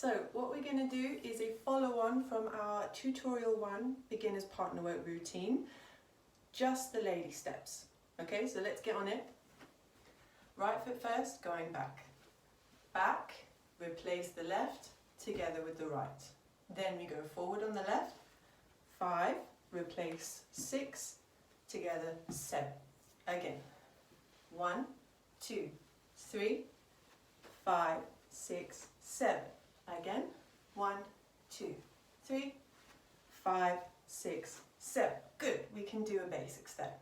So what we're going to do is a follow-on from our tutorial 1 beginner's partner work routine, just the lady steps. Okay, so let's get on it. Right foot first, going back. Back, replace the left together with the right. Then we go forward on the left, 5, replace 6, together 7. Again, 1, 2, 3, 5, 6, 7. Again, 1, 2, 3, 5, 6, 7. Good, we can do a basic step.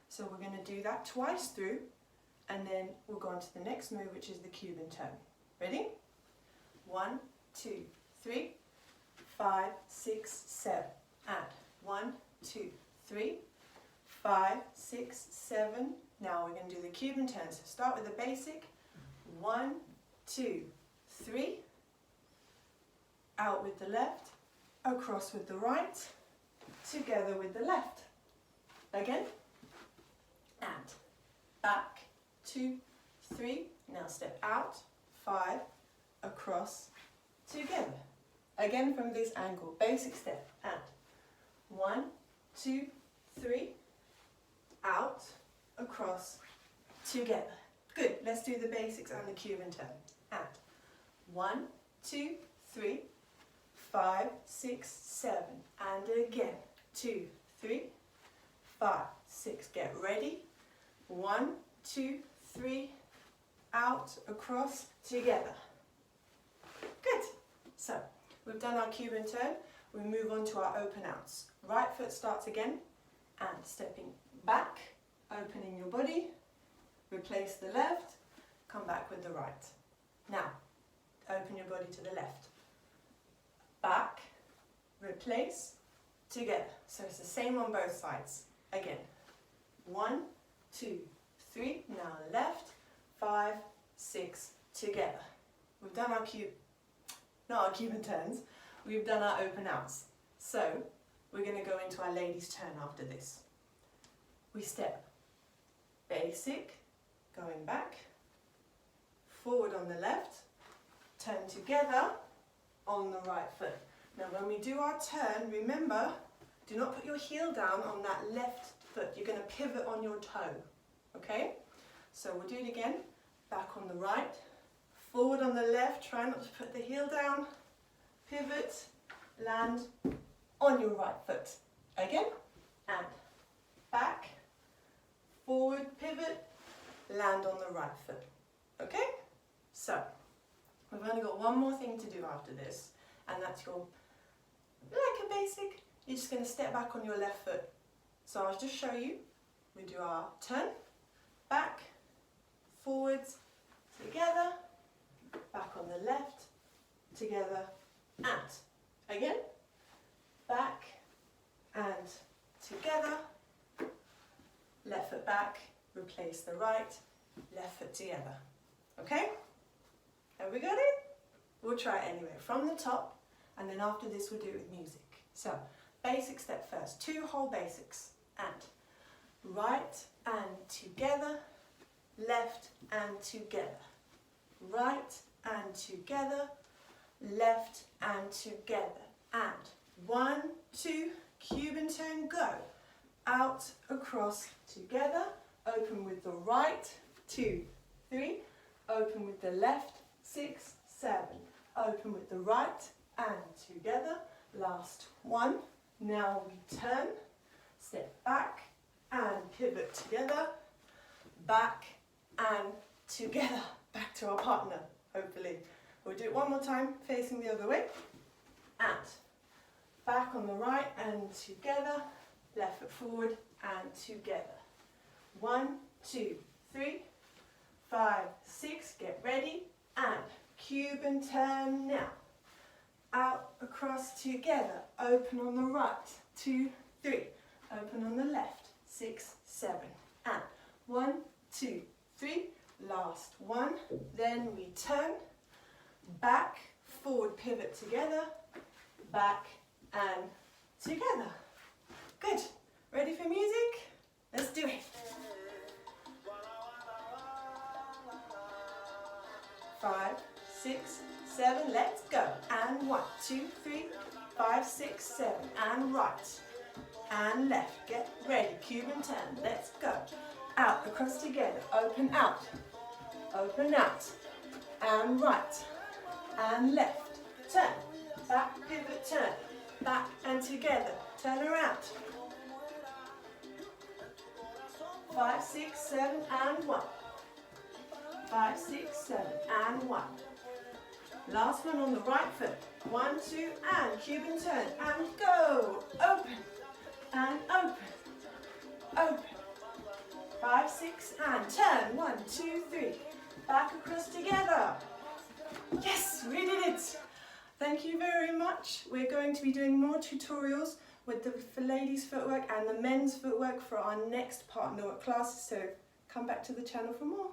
So we're going to do that twice through, and then we'll go on to the next move, which is the Cuban turn. Ready? 1, 2, 3, 5, 6, 7. And 1, 2, 3, 5, 6, 7. Now we're going to do the Cuban turn. So start with the basic. 1, 2, 3. Out with the left, across with the right, together with the left. Again. And back, 2, 3. Now step out, 5, across, together. Again from this angle, basic step. And 1, 2, 3. Out, across, together. Good, let's do the basics and the Cuban turn. And 1, 2, 3, 5, 6, 7. And again, 2, 3, 5, 6. Get ready. 1, 2, 3. Out, across, together. Good. So, we've done our Cuban turn. We move on to our open outs. Right foot starts again. And stepping back, opening your body, replace the left, come back with the right. Now, open your body to the left. Back, replace, together. So it's the same on both sides. Again, 1, 2, 3, now left, 5, 6, together. We've done our Cuban turns, we've done our open outs. So, we're going to go into our ladies' turn after this. We step basic, going back, forward on the left, turn together on the right foot. Now when we do our turn, remember, do not put your heel down on that left foot. You're going to pivot on your toe, okay? So we'll do it again, back on the right, forward on the left, try not to put the heel down, pivot, land on your right foot. Again, and back, forward, pivot, land on the right foot. Okay? So, we've only got one more thing to do after this, and that's your, like a basic, you're just going to step back on your left foot. So I'll just show you. We do our turn, back, forwards, together, back on the left, together, and again, back and together, left foot back, replace the right, left foot together. Okay? Have we got it? We'll try it anyway, from the top, and then after this we'll do it with music. So, basic step first, 2 whole basics, and right and together, left and together, right and together, left and together, and 1, 2, Cuban turn, go. Out, across, together, open with the right, 2, 3, open with the left, 6, 7, open with the right, and together, last 1, now we turn, step back, and pivot together, back, and together, back to our partner, hopefully. We'll do it one more time, facing the other way, and back on the right, and together, left foot forward, and together. 1, 2, 3, 5, 6, get ready, and Cuban turn now. Out, across, together, open on the right, 2, 3, open on the left, 6, 7, and 1, 2, 3, last 1, then we turn, back, forward, pivot together, back, and together. Good. Ready for music? Let's do it. 5, 6, 7, let's go. And 1, 2, 3, 5, 6, 7, and right. And left, get ready, Cuban turn, let's go. Out, across together, open out, and right, and left, turn, back, pivot, turn, back and together, turn around. 5, 6, 7, and 1. 5, 6, 7, and 1. Last one on the right foot. 1, 2, and Cuban turn, and go. Open, and open, open. 5, 6, and turn. 1, 2, 3. Back across together. Yes, we did it. Thank you very much. We're going to be doing more tutorials with the ladies' footwork and the men's footwork for our next partner work classes. So come back to the channel for more.